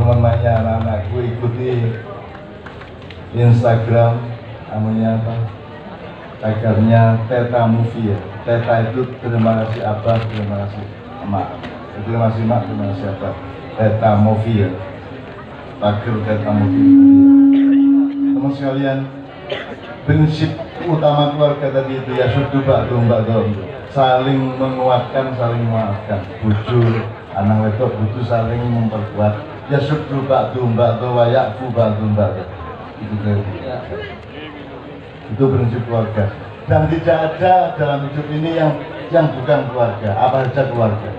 teman-temannya anak-anakku ikuti Instagram namanya apa? Tagarnya Teta Movie ya. Teta itu terima kasih Abah, terima kasih Emak. Terima kasih Mak, terima kasih Abah. Teta Movie ya. Tagar Teta Movie. Teman sekalian, prinsip utama keluarga tadi itu ya sudu ba'dum, saling menguatkan, saling memaafkan. Bujur, anak wedok butuh saling memperkuat. Ya sudu ba'dum wa ya'fu ba'dum. Itu prinsip keluarga. Dan tidak ada dalam hidup ini yang bukan keluarga. Apa saja keluarga.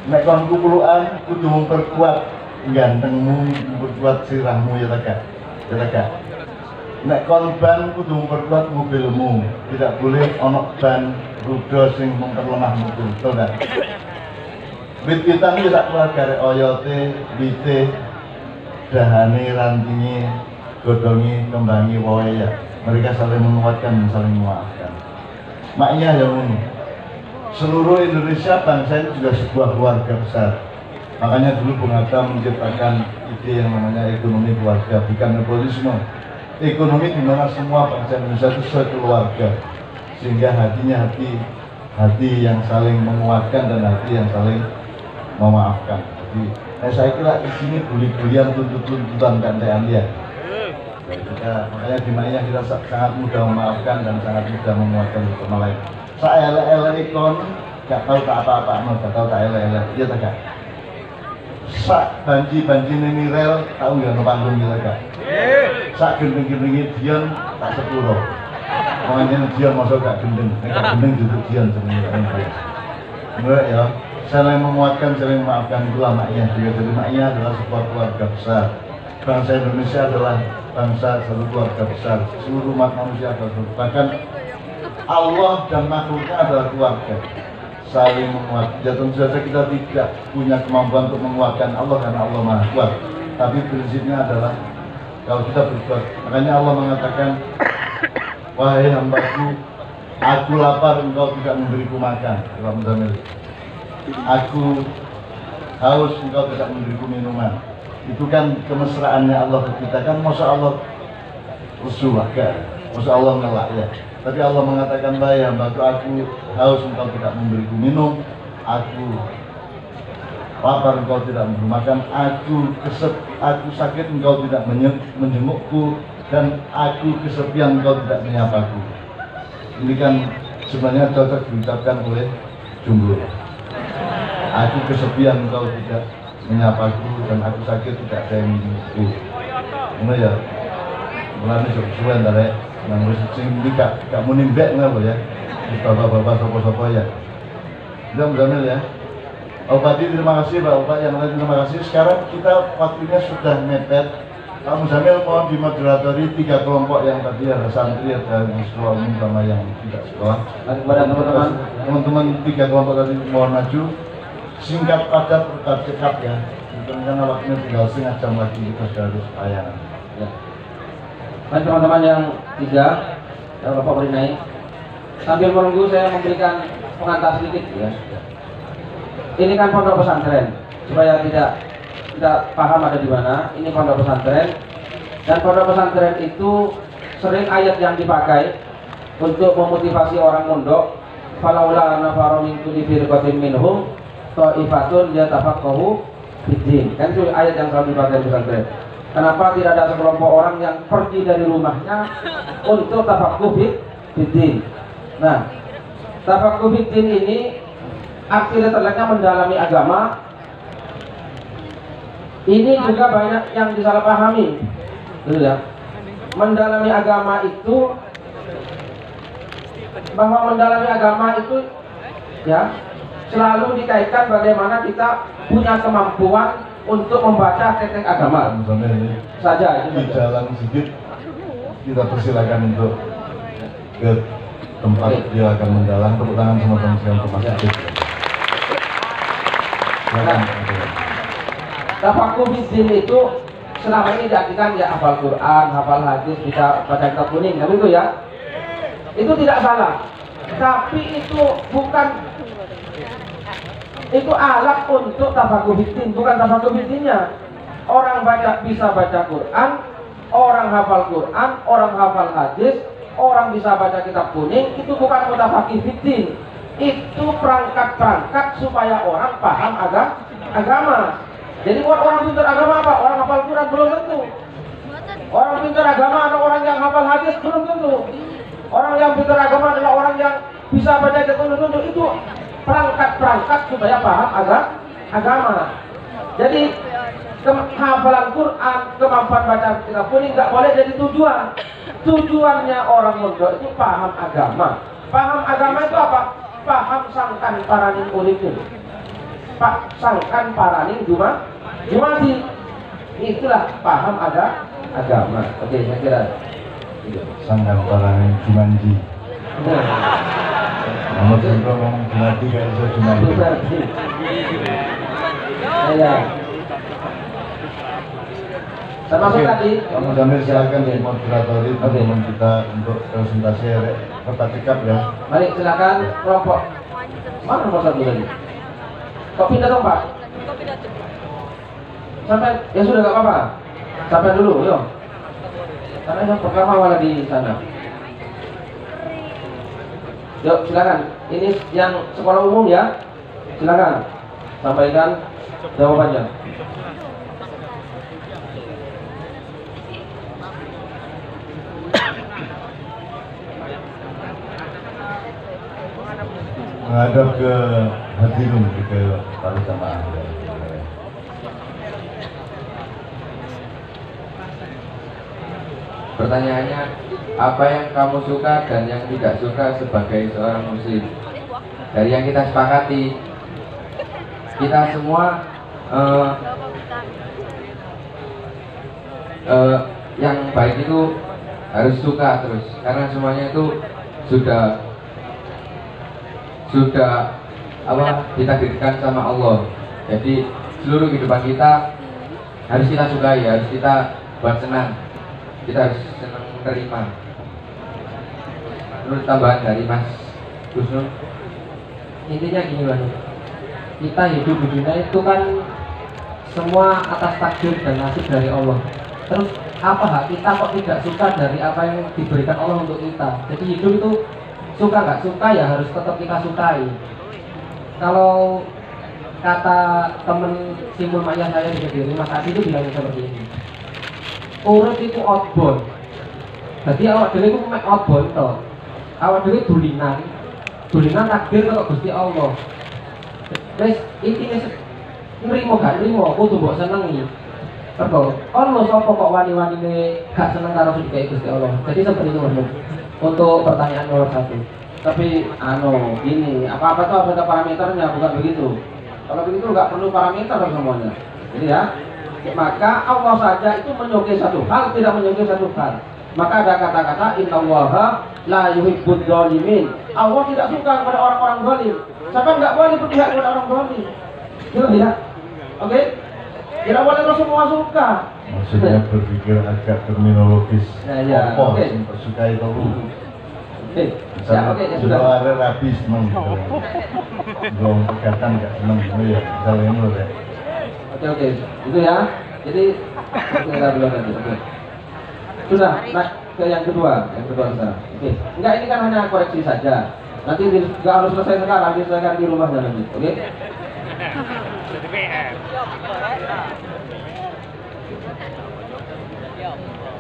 Nek kon kupuluan kudu memperkuat gantengmu, memperkuat sirahmu ya tegak. Ya tegak. Nek kon ban kudu memperkuat mobilmu. Tidak boleh ono ban rudo sing memperlemah mobil. Betul enggak? Wit-witan iki sak keluarga rek oyote, wite, dahane, rantinge, godongi, kembangi, woe ya. Mereka saling menguatkan dan saling memaafkan. Maknya yang ini. Seluruh Indonesia bangsa ini juga sebuah keluarga besar. Makanya dulu Bung Hatta menciptakan ide yang namanya ekonomi keluarga, bukan nepotisme. Ekonomi di mana semua bangsa Indonesia itu sekeluarga, sehingga hatinya hati yang saling menguatkan dan hati yang saling memaafkan. Jadi, saya kira di sini buli-bulian tuntutan gantian ya. Makanya di mana kita sangat mudah memaafkan dan sangat mudah menguatkan sama lain. Saya elek ikon, gak tahu tak apa-apa, gak tahu tak elek, iya tak gak? Sak banji ini rel, tahu nggak no panggung gitu gak? Sak gendeng-gendengnya Dion tak sepuluh. Makanya Dion masuk gak gendeng duduk Dion sebenarnya. Enggak ya, saling menguatkan, saling memaafkan itu maknya. Jadi maknya adalah sebuah keluarga besar. Bangsa Indonesia adalah bangsa satu keluarga besar. Seluruh umat manusia adalah bahkan Allah dan makhluknya adalah keluarga. Saling menguatkan. Ya tentu saja kita tidak punya kemampuan untuk menguatkan Allah karena Allah Maha Kuat. Tapi prinsipnya adalah kalau kita berbuat, makanya Allah mengatakan, wahai hambaku, aku lapar engkau tidak memberiku makan. Aku haus engkau tidak memberiku minuman. Itu kan kemesraannya Allah ke kita kan, masa Allah rusuh kan, masa Allah ngelak ya. Tapi Allah mengatakan, wahai hambaku, aku haus engkau tidak memberiku minum, aku lapar engkau tidak memberi makan, aku sakit engkau tidak menjengukku, dan aku kesepian engkau tidak menyapaku. Ini kan sebenarnya cocok diucapkan oleh Jumbo. Aku kesepian engkau tidak menyapaku, dan aku sakit tidak ada yang menjengukku. Ini ya, mulanya sesuai dari yang sing gak mau nimbek nggak ya, bapak-bapak sopo-sopo ya. Sudah Muzamil ya. Pak Bupati terima kasih, Pak Bupati yang lain terima kasih. Sekarang kita waktunya sudah mepet. Pak Muzamil mohon dimoderatori 3 kelompok yang tadi ada santri, ada yang sekolah umum sama yang tidak sekolah. Kepada teman-teman 3 kelompok tadi mohon maju. Singkat padat tetap cekap ya. Karena waktunya tinggal setengah jam lagi kita sudah harus layanan. Ya. Baik teman-teman yang 3, Bapak beri naik. Sambil menunggu saya memberikan pengantar sedikit ya. Ini kan pondok pesantren, supaya tidak paham ada di mana. Ini pondok pesantren, dan pondok pesantren itu sering ayat yang dipakai untuk memotivasi orang mondok. Falaula nafaru min kulli firqatin minhum ta'ifatun yatafaqahu fid-din. Kan itu ayat yang selalu dipakai pesantren. Kenapa tidak ada sekelompok orang yang pergi dari rumahnya untuk tafaqquh fid-din? Nah, tafaqquh fid-din ini arti letternya mendalami agama. Ini juga banyak yang disalahpahami, gitu ya. Mendalami agama itu, bahwa mendalami agama itu ya selalu dikaitkan bagaimana kita punya kemampuan untuk membaca teks agama saja. Di jalan sedikit kita persilakan untuk ke tempat dia akan mendalam. Tepuk tangan sama teman-teman untuk masuk. Tafaqquh fid-din itu selama ini diartikan ya hafal Quran, hafal hadis, bisa baca kitab kuning, kan itu ya. Itu tidak salah. Tapi itu bukan Itu alat untuk tafakuh fitin, bukan tafakuh fitinnya. Orang bisa baca Quran, orang hafal Quran, orang hafal hadis, orang bisa baca kitab kuning, itu bukan mutafaqih fitin. Itu perangkat-perangkat supaya orang paham agama. Jadi buat orang pintar agama apa? Orang hafal Quran belum tentu. Orang pintar agama adalah orang yang hafal hadis belum tentu. Orang yang pintar agama adalah orang yang bisa baca kitab kuning, itu perangkat-perangkat supaya paham agama. Jadi hafalan Quran, kemampuan baca kitab kuning nggak boleh jadi tujuan. Tujuannya orang mondok itu paham agama. Paham agama itu apa? Paham sangkan paraning uripin. Pak sangkan paraning jumati. Itulah paham agama. Oke, saya kira. Sangkan paraning jumanji. Nah, Nomor contoh ngomong jumanji kan iso jumanji. Ya. Termasuk tadi. Kamu sambil silakan di moderatori teman kita untuk presentasi Bapak Cekap ya. Baik, silakan kelompok. Mana nomor satu tadi? Kok pindah dong Pak? Sampai ya sudah nggak apa-apa. Sampai dulu, yuk. Karena yang pertama malah di sana. Yuk, silakan. Ini yang sekolah umum ya. Silakan sampaikan jawabannya. Menghadap ke hadirin ke para jamaah. Pertanyaannya, apa yang kamu suka dan yang tidak suka sebagai seorang muslim? Dari yang kita sepakati, kita semua yang baik itu harus suka terus, karena semuanya itu sudah ditakdirkan sama Allah. Jadi seluruh kehidupan kita harus kita sukai, harus kita buat senang, kita harus senang menerima. Menurut tambahan dari Mas Gusnul, intinya gini Bang, kita hidup di dunia itu kan semua atas takdir dan nasib dari Allah. Terus apa hak kita kok tidak suka dari apa yang diberikan Allah untuk kita? Jadi hidup itu suka nggak suka ya harus tetap kita sukai. Kalau kata temen Simul Maya saya di Kediri, Mas Adi itu bilangnya seperti ini, urut itu outbound. Jadi awak dhewe itu mek outbound toh. Awak dhewe dulinan takdir kok Gusti Allah. Wis intine nrimo gak nrimo kudu mbok senengi. Mergo ono sapa kok wani-wanine gak seneng karo sing dikei Gusti Allah. Jadi seperti itu Mas. Untuk pertanyaan nomor 1. Tapi ini apa-apa tuh ada parameternya, bukan begitu. Kalau begitu nggak perlu parameter semuanya. Jadi ya, maka Allah saja itu menyukai satu hal, tidak menyukai satu hal. Maka ada kata-kata innallaha la yuhibbud dzalimin. Allah tidak suka kepada orang-orang zalim. Siapa nggak boleh berpihak kepada orang zalim. Gitu ya. Oke? Tidak boleh semua suka. Maksudnya berpikir agak terminologis. Ya, Apa oke. yang tersukai itu? Ya, oke, ya sudah. Kalau ada rapi seneng gitu. Belum pegatan nggak seneng gitu ya. Misalnya ini loh ya. Oke, itu ya. Jadi kita dulu nanti. Oke. Sudah, nah ke yang kedua sekarang. Oke. Enggak, ini kan hanya koreksi saja. Nanti nggak harus selesai sekarang, diselesaikan di rumahnya nanti. Oke?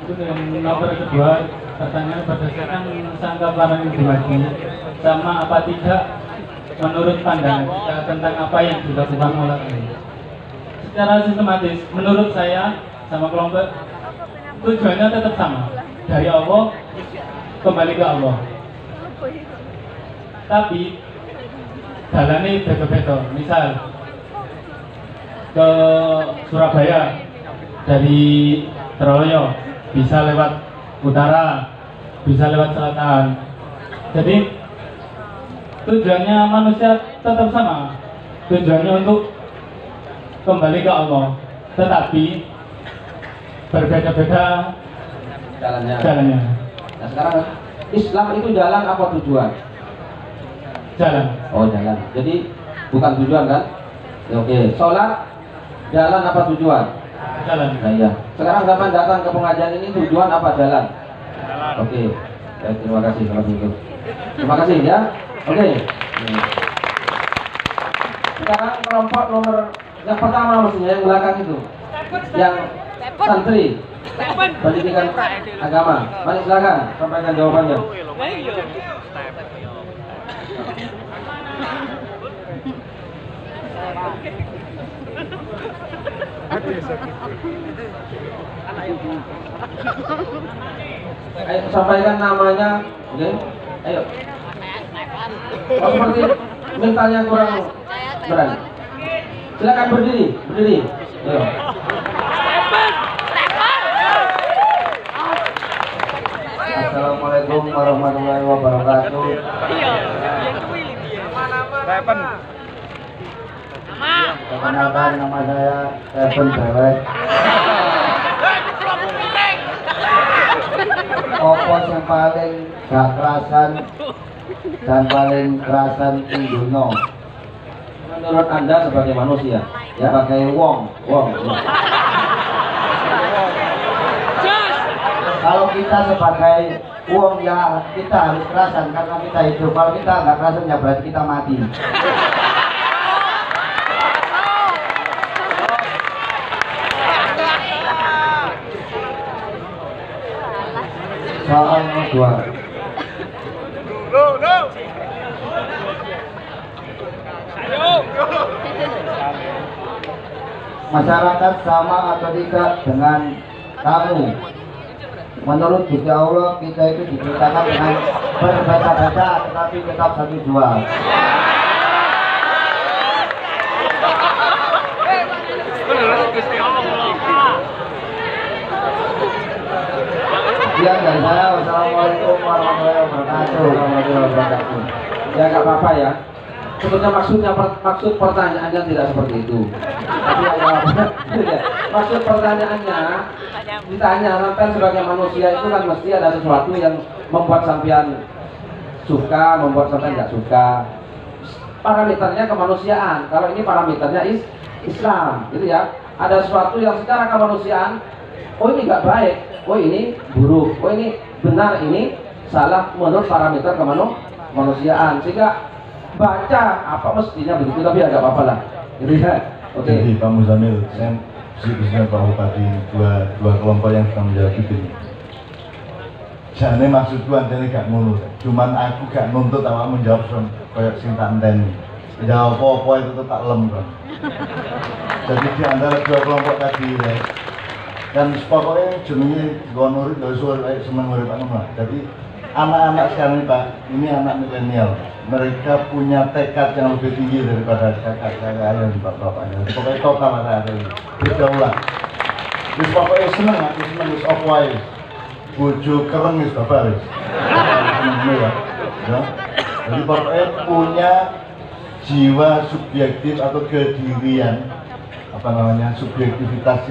Itu yang nomor kedua, pertanyaan berdasarkan sangka barang yang dibagi sama apa tidak menurut pandangan kita tentang apa yang dilakukan oleh Allah. Secara sistematis, menurut saya sama kelompok tujuannya tetap sama, dari Allah kembali ke Allah. Tapi jalannya beda-beda. Misal ke Surabaya dari Teroyo bisa lewat utara, bisa lewat selatan. Jadi tujuannya manusia tetap sama, tujuannya untuk kembali ke Allah, tetapi berbeda-beda jalannya. Nah sekarang Islam itu jalan apa tujuan? Jalan. Oh jalan. Jadi bukan tujuan kan? Oke, sholat jalan apa tujuan? Jalan. Nah, iya. Sekarang zaman datang ke pengajian ini tujuan apa jalan? Oke. Baik, terima kasih kalau begitu. Terima kasih ya. Oke. Sekarang kelompok nomor yang pertama mestinya yang belakang itu, yang santri pendidikan agama. Mari silakan sampaikan jawabannya. Ayo sampaikan namanya, oke? Ayo. Oh, seperti mentalnya kurang berani. Silakan berdiri, berdiri. Ayo. Assalamualaikum warahmatullahi wabarakatuh. Perkenalkan, nama saya Evan Brewek. Opos yang paling gak kerasan dan paling kerasan Induno Menurut Anda sebagai manusia, ya? sebagai wong. Kalau kita sebagai wong ya kita harus kerasan karena kita hidup. Kalau kita nggak kerasan ya berarti kita mati. Soal kedua. Masyarakat sama atau tidak dengan kamu? Menurut Gusti Allah kita itu diceritakan dengan berbaca-baca tetapi tetap satu jua. Sekian dari saya. Wassalamualaikum warahmatullahi wabarakatuh. Ya nggak apa-apa ya. Sebetulnya maksud pertanyaannya tidak seperti itu. Tapi maksud pertanyaannya ditanya sampai sebagai manusia itu kan mesti ada sesuatu yang membuat sampean suka, membuat sampean nggak suka. Parameternya kemanusiaan. Kalau ini parameternya Islam, gitu ya. Ada sesuatu yang secara kemanusiaan, oh ini nggak baik, oh ini buruk, oh ini benar, ini salah menurut parameter kemanusiaan. Sehingga baca apa mestinya begitu, tapi agak apa-apa lah, gitu ya. Oke. Jadi Pak Muzamil, saya khususnya Pak Bupati, dua kelompok yang sedang menjawab itu. Jane maksudku antene gak ngono, cuman aku gak nuntut awak menjawab kayak sing tak enteni. Jawab apa itu tetap lem kan. Jadi di antara dua kelompok tadi ya, dan pokoknya jenenge nggo nurut gak usah seneng urip ngono. Jadi anak-anak sekarang ini Pak, ini anak milenial. Mereka punya tekad yang lebih tinggi daripada kakak-kakak yang bapak-bapaknya. Pokoknya total ada ini. Berdaulat. Terus pokoknya seneng, aku seneng wis off wae. Bojo kereng wis babar wis. Seneng ya. Ya. Jadi pokoknya punya jiwa subjektif atau kedirian, apa namanya, subjektivitas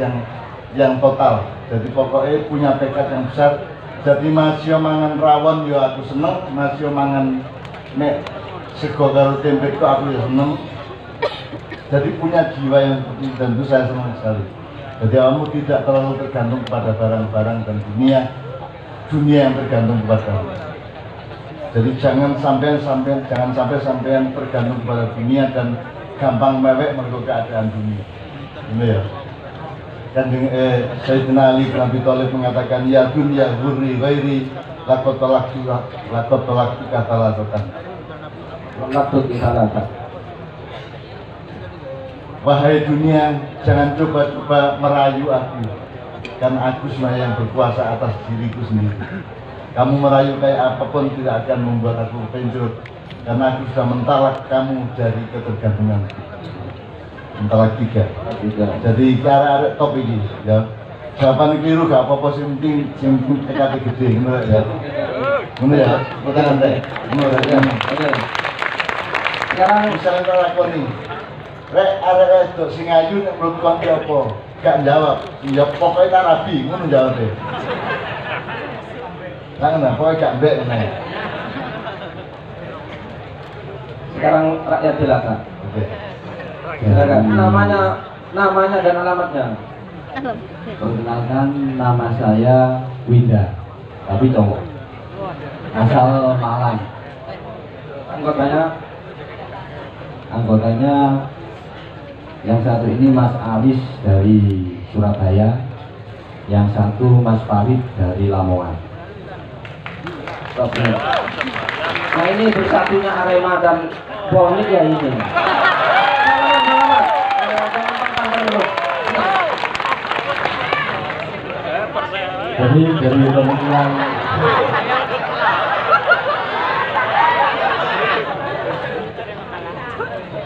yang total. Jadi pokoknya punya tekad yang besar. Jadi masih mangan rawon yo aku seneng, masih mangan nek sego karo tempe itu aku ya seneng. Jadi punya jiwa yang seperti itu, tentu saya senang sekali. Jadi kamu tidak terlalu tergantung kepada barang-barang dan dunia yang tergantung kepada kamu. Jadi jangan sampai sampean tergantung kepada dunia dan gampang mewek mergo keadaan dunia. Ini ya. Kan Sayyidina Ali bin Abi Thalib mengatakan ya dunya hurri ghairi lakot tolak kata latatan. Wahai dunia, jangan coba-coba merayu aku, karena aku sebenarnya yang berkuasa atas diriku sendiri. Kamu merayu kayak apapun tidak akan membuat aku penjut, karena aku sudah mentalak kamu dari ketergantungan. Mentalak tiga. Jadi cara ada top ini, ya. Jawaban keliru gak apa-apa, sing penting tekad gede, bener ya. Bener ya, betul nanti. Bener ya. Oke. Sekarang Misalnya kita lakoni, rek arek itu sing ayu nek menurut kon apa? Gak jawab. Ya pokoknya tak rabi, ngono jawabnya. Lah pokoknya gak mbek ngene. sekarang rakyat jelata. Oke. Silakan. Namanya dan alamatnya. Perkenalkan, nama saya Winda, tapi cowok, asal Malang. Anggotanya yang satu ini Mas Alis dari Surabaya, yang satu Mas Farid dari Lamongan. Oke. Nah ini bersatunya Arema dan Bonek ya ini. Jadi dari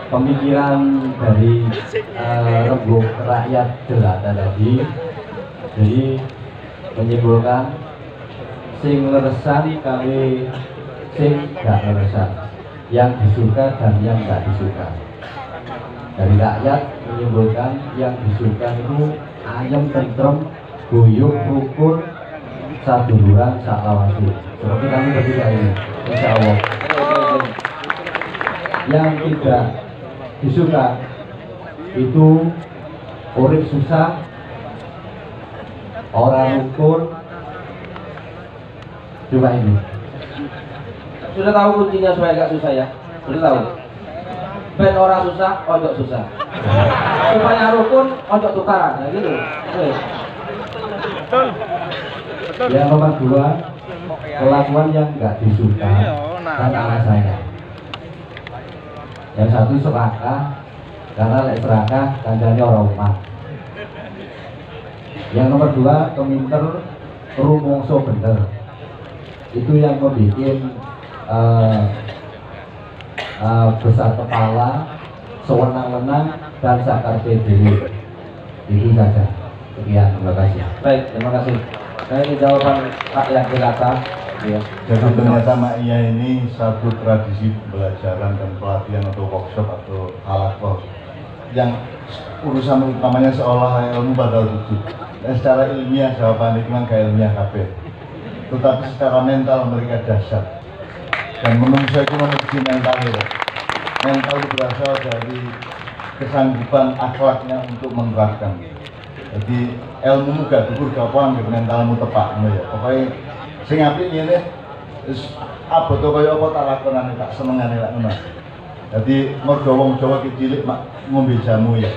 pemikiran dari rembuk rakyat jelata tadi, jadi menyimpulkan sing leresan kali sing gak leresan, yang disuka dan yang gak disuka. Dari rakyat menyimpulkan yang disuka itu ayam tentrem, guyup, rukun, saduluran, saklawasi. Seperti kami bertiga ini, insya Allah. Yang tidak disuka itu urip susah, orang rukun. Coba ini. Sudah tahu kuncinya supaya gak susah ya? Sudah tahu. Ben orang susah, ojo susah. Supaya rukun, ojo tukaran. Ya gitu. Yang nomor dua, kelakuan yang nggak disuka dan alasannya. Yang satu serakah, karena lek serakah kancane orang umat. Yang nomor dua, keminter rumongso bener. Itu yang membuat besar kepala, sewenang-wenang dan sakar dhewe. Itu saja. Sekian, terima kasih. Baik, terima kasih. Nah ini jawaban rakyat jelata. Ya. Jadi ternyata Ma'iyah ini satu tradisi pembelajaran dan pelatihan atau workshop atau halaqah yang urusan utamanya seolah ilmu badal tujuh. Dan secara ilmiah jawaban itu kan gak ilmiah kabeh. Tetapi secara mental mereka dahsyat. Dan menurut saya itu memiliki mental ya. Mental itu berasal dari kesanggupan akhlaknya untuk menerapkan. Jadi ilmu gak dukur gak apa mentalmu tepak ya. Pokoknya sing apik ngene wis abot kaya apa tak lakonane tak senengane lak ngono. Dadi mergo wong Jawa ki cilik mak ngombe jamu ya.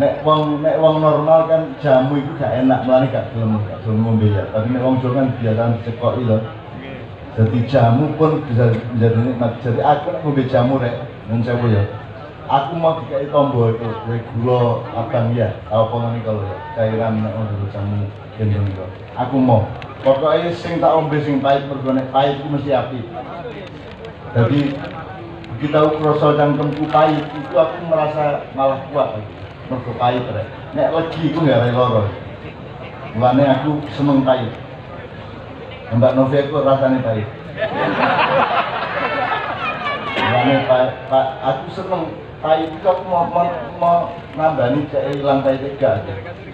Nek wong normal kan jamu itu gak enak, mulane gak gelem ngombe ya. Tapi nek wong Jawa kan biasa dicekoki lho. Jadi jamu pun bisa menjadi nikmat. Jadi aku nek ngombe jamu rek, nun sewu ya. Aku mau dikai tombol itu, gula abang ya, apa ngene kalau ya, cairan nek ngono jamu gendong itu. Aku mau. Pokoknya sing tak ombe sing pahit mergo nek pahit itu mesti api. Jadi begitu aku krasa cangkemku pahit itu aku merasa malah kuat mergo pahit rek. Nek legi iku gak lara. Mulane aku seneng pahit. Mbak Novi aku rasane pahit. Mulane aku seneng pahit itu aku mau nambani cek ilang pahit gak.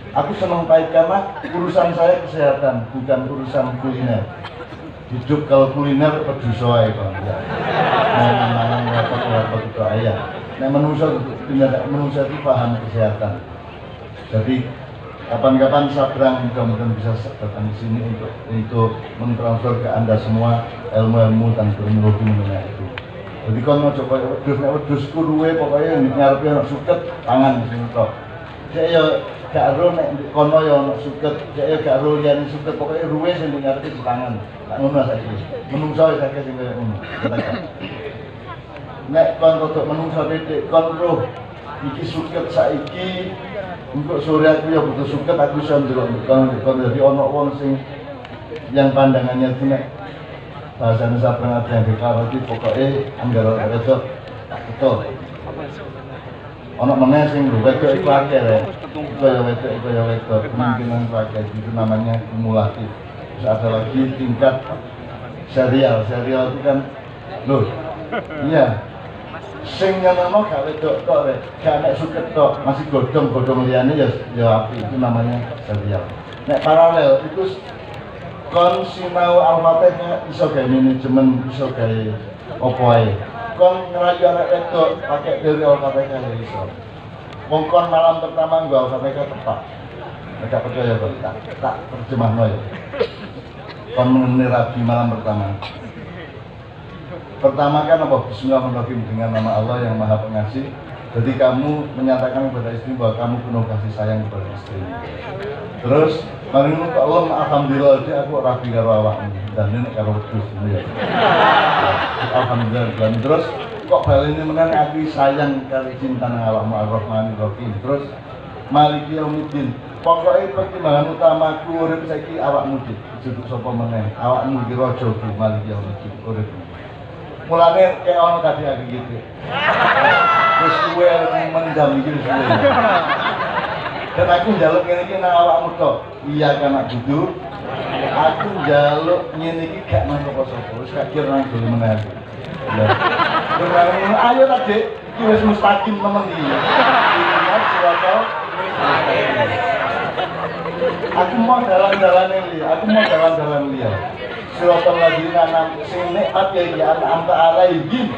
Aku senang pahit karena urusan saya kesehatan, bukan urusan kuliner. Hidup kalau kuliner pedes wae kon. Ya. Nah, repot itu ayah. Nek manusia itu paham kesehatan. Jadi kapan-kapan Sabrang mudah-mudahan bisa datang di sini untuk mentransfer ke Anda semua ilmu-ilmu dan terminologi mengenai itu. Jadi kalau mau coba wedhus kuruwe pokoknya ngarepe ana suket tangan sing tok. Saya gak ro nek kono ya ono suket, saya gak ro liyane suket, pokoke ruwe sing ngarepe di tangan. Tak ngono saiki. Menungso saiki sing kaya ngono. Nek kon rodok menungso titik kon roh iki suket saiki untuk sore aku ya butuh suket aku iso ndelok kon dadi ono wong sing yang pandangannya itu nek bahasa Sabrang ada yang deklarasi pokoknya anggar wedok tak betul. Ono meneh sing wedok iku akeh rek. Iku ya wedok, kemungkinan pakai itu namanya kumulatif. Terus ada lagi tingkat serial itu kan loh. Iya. Sing nyenengno gak wedok tok rek, gak nek suket tok, masih godhong liyane ya api, itu namanya serial. Nek paralel itu kon sinau Al-Fatihah iso gawe manajemen, iso gawe opo ae. kon ngerayu anak wedok pakai dari Al-Fatihah ya iso. Wong kon malam pertama nggo Al-Fatihah tepat. Nek percaya kok tak terjemahno ya. Kon mengenai Rabi malam pertama. Pertama kan apa? Bismillahirrahmanirrahim, dengan nama Allah yang Maha Pengasih. Jadi kamu menyatakan kepada istri bahwa kamu penuh kasih sayang kepada istri. Terus mari ngono kok Allah alhamdulillah dia aku rabi karo awakmu dan nek karo wedhus ya. Alhamdulillah. Terus kok balene menan aku sayang karo cinta nang awakmu Ar-Rahmanir Rahim. Terus Maliki Yaumiddin. Pokoke pertimbangan utamaku urip saiki awakmu dik. Juduk sapa meneh? Awakmu iki rajaku Maliki Yaumiddin urip. Mulane kayak ono tadi aku gitu. Terus gue mendam iki suwe. Dan aku njaluk ngene iki nang awakmu tok. Iya kan nak duduk. Aku njaluk ngene iki gak nang sapa-sapa. Wis gak kira nang dulu meneh. Ya. Terus ayo ta, Dik. Iki wis mustaqim temen iki. Aku mau jalan-jalan liya. Aku mau jalan-jalan liya. Siratal ladzina an'amta sing nikmat ya iki an'amta alaihim.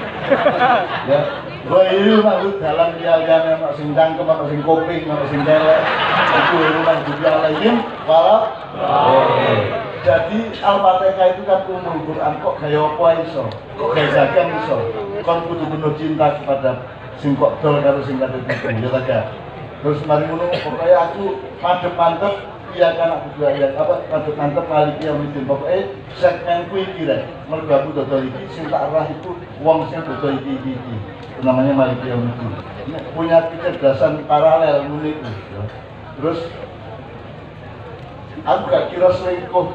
Ya. Wayu nang dalan liya-liyane ana sing cangkem, ana sing kuping, ana sing telek. Iku nang dunya alaihim wala. Jadi Al-Fatihah itu kan umul Quran, kok gaya apa iso? Kok gaya zakat iso? Kon kudu penuh cinta kepada sing kok dol karo sing kate itu, ya ta. Terus mari ngono pokoke aku madhep-mantep iya kan aku juga ya apa mantep Maliki Yaumiddin. Pokoke segmenku iki rek. Mergo aku dodol iki sing tak arah itu wong sing dodol iki. Itu namanya Maliki Yaumiddin. Punya kecerdasan paralel ngono iku ya. Terus aku gak kira selingkuh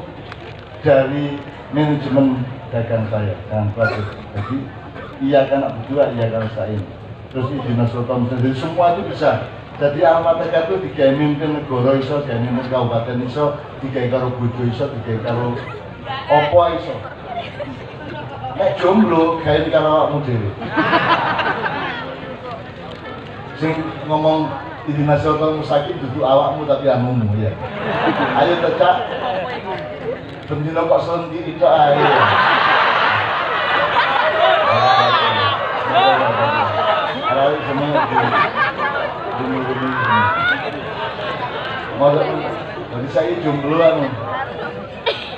dari manajemen dagang saya dan produk. Jadi iya kan aku juga iya kan saya. Terus izin sultan jadi semua itu bisa. Jadi Al-Fatihah itu digawe mimpin negara iso, digawe mimpin kabupaten iso, digawe karo bojo iso, digawe karo apa iso. Nek jomblo gawe karo awakmu dhewe. Sing ngomong ini nasional musakit duduk awakmu tapi amumu ya. Ayo tecak. Bendino kok selentik itu ayo. Ayo semua. Mau jadi saya jombloan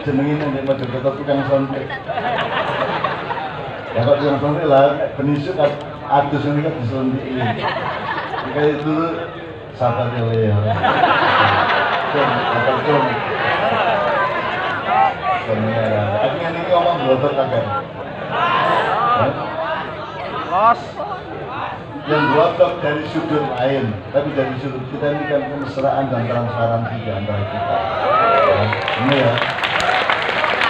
jenengin yang mau jodoh tukang sontek ya kok tukang sontek lah penisuk adus ini kan disontek ini kayak dulu sahabatnya Leo apa tuh sebenarnya akhirnya ini ngomong blotor kagak los yang berotot dari sudut lain, tapi dari sudut kita ini kan kemesraan dan transparansi di antara kita. Ya, ini ya,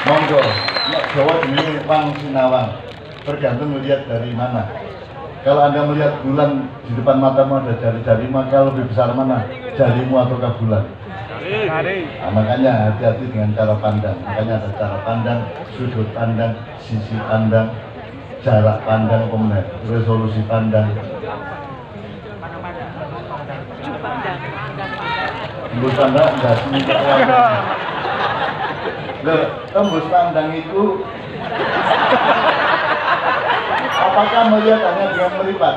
monggo, nek Jawa ini Pang Sinawang, tergantung melihat dari mana. Kalau Anda melihat bulan di depan matamu ada jari-jari, maka lebih besar mana? Jarimu ataukah bulan? Nah, makanya hati-hati dengan cara pandang. Makanya ada cara pandang, sudut pandang, sisi pandang, jarak pandang, kemudian resolusi pandang. Tembus pandang enggak semua. Tembus pandang itu apakah melihat hanya dengan melipat?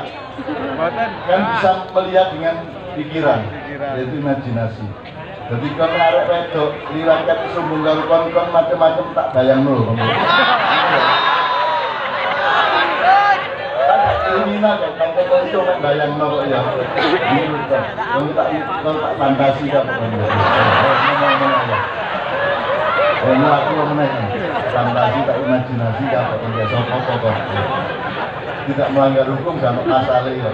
Kan bisa melihat dengan pikiran, yaitu imajinasi. Jadi kalau arek wedok liwat sumbung karo kon macam-macam tak bayang nol. Ini nak kan itu kan bayang nol ya. Ini betul. Kalau tak fantasi kan. Ini aku menanya fantasi tak imajinasi kan biasa pokok. Tidak melanggar hukum sama pasal ya.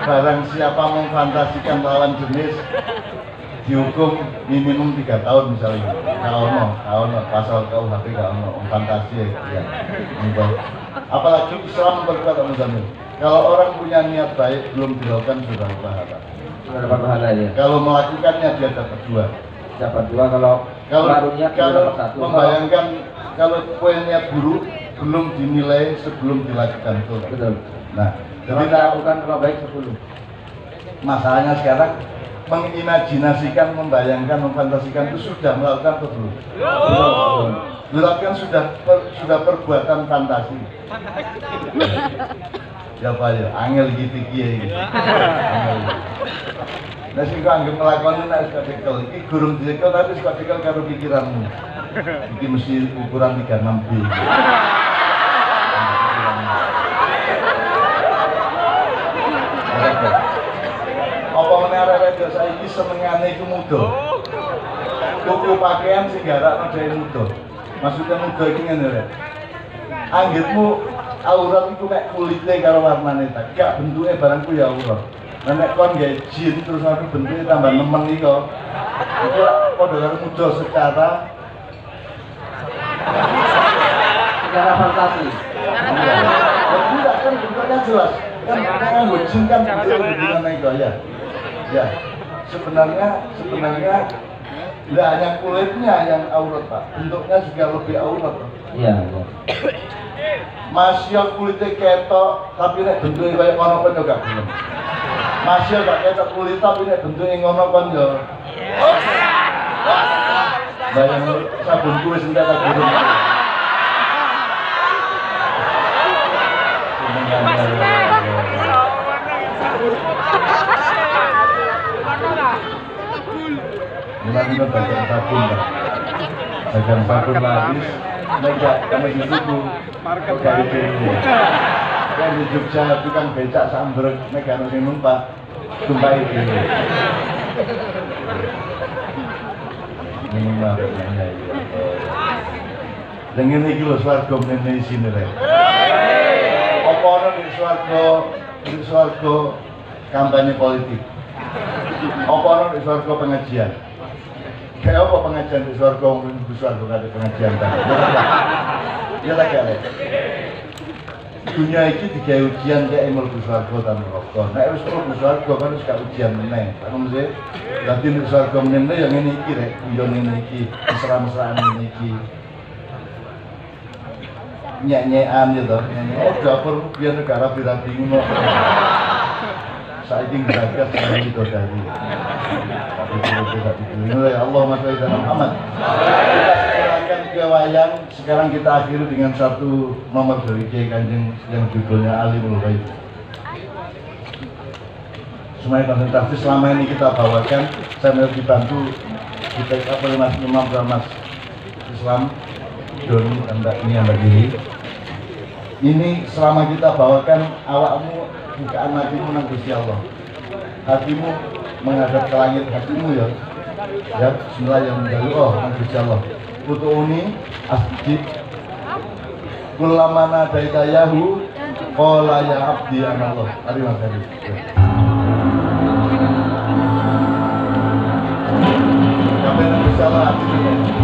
Barang siapa memfantasikan lawan jenis dihukum minimum 3 tahun misalnya. Kalau pasal KUHP kalau fantasi ya. Apalagi Islam berkata Muzamil, kalau orang punya niat baik belum dilakukan sudah pahala. Sudah dapat pahala ya. Kalau melakukannya dia dapat 2. Dapat 2 kalau membayangkan kalau punya niat buruk belum dinilai sebelum dilakukan itu. Betul. Nah, jadi lakukan kalau baik 10. Masalahnya sekarang mengimajinasikan, membayangkan, memfantasikan itu sudah melakukan atau belum? Belum. Melakukan sudah perbuatan fantasi. Ya Pak ya, angel gitu kiai. Nah sing kok anggap nglakoni nek suka cekel, iki gurung dicekel tapi suka cekel karo pikiranmu. Iki mesti ukuran 36B. Apa meneh arek-arek saiki senengane iku muda. Tuku pakaian sing garakno dhewe muda. Maksudnya muda iki ngene rek. Anggitmu aurat iku nek kulite karo warnane ta, gak bentuke barangku ya aurat. Nah nek kon gawe jin terus aku bentuke tambah nemen iki kok. Iku padha karo muda secara fantasi. Enggak kan bentuknya jelas. Kan jin kan bentuknya gaya. Ya, sebenarnya tidak hanya kulitnya yang aurat Pak, bentuknya juga lebih aurat Pak. Iya. Masih kulitnya ketok, tapi nek bentuknya kayak ngono kan juga belum. Masih gak ketok kulit tapi nek bentuknya ngono kan yo. Bayang sabun kuwi sing tak gurung. Mulai kita bagian sabun Pak. Bagian sabun habis, enggak kami dulu dari dulu. Kan di Jogja tukang becak sambrek megano sing numpak tumpah itu. Ini mah ya. Dengan iki lho swarga menene isine rek. Apa ana di swarga kampanye politik. Apa ana di swarga pengajian. Kayak apa pengajian di swarga di swarga kate pengajian ta. Ya tak ya. Dunia iki digawe ujian kayak mlebu swarga ta neraka. Nek wis mlebu swarga kan wis gak ujian meneh. Paham sih? Dadi nek swarga menene ya ngene iki rek, yo ngene iki, mesra-mesraan ngene iki. Nyek-nyekan ya toh. Oh dapur biar negara rapi-rapi ngono. Saiki ngragas nang itu dari. Ya Allah masya Allah Muhammad. Kita serahkan ke wayang. Sekarang kita akhiri dengan satu nomor dari Kiai Kanjeng yang judulnya Alimul Ghaib. Semuanya konsentrasi selama ini kita bawakan. Saya mau dibantu kita oleh Mas Imam dan Mas Islam Doni anda ini yang berdiri. Ini selama kita bawakan awakmu bukaan hatimu nang Gusti Allah. Hatimu menghadap ke langit hatimu ya. Ya, bismillah yang menjalu nang Gusti Allah. Putuuni asjid kulamana daitayahu qala ya abdi anallah. Mari Mas Hadi. Sampai nang Gusti Allah hatimu.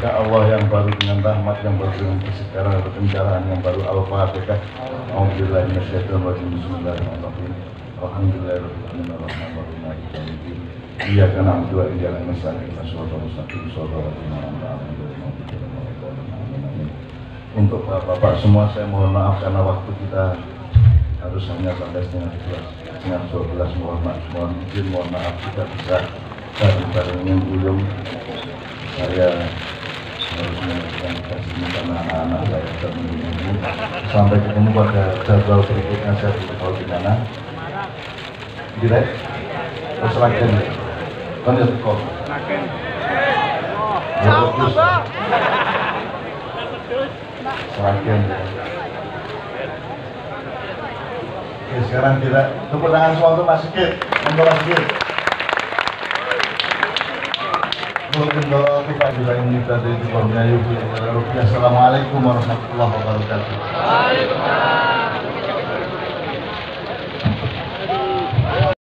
wajah Allah yang baru dengan rahmat yang baru dengan kesegaran dan pencerahan yang baru. Al-Fatihah. Alhamdulillah Bismillahirrahmanirrahim. Alhamdulillahirrahmanirrahim. Alhamdulillahirrahmanirrahim. Iyyaka na'budu wa iyyaka nasta'in. Shiratal mustaqim. Shiratal ladzina an'amta 'alaihim. Untuk bapak-bapak semua saya mohon maaf karena waktu kita harus hanya sampai setengah 12. Mohon izin, mohon maaf tidak bisa bareng-bareng yang belum saya harus melanjutkan kasihnya karena anak-anak saya sudah menunggu. Sampai ketemu pada jadwal berikutnya. Saya beritahu di mana direct terus lagen kan ya kok lagen. Oke, sekarang kita tepuk tangan semua untuk Mas Sigit. Untuk Mas Sigit. Assalamualaikum warahmatullahi wabarakatuh.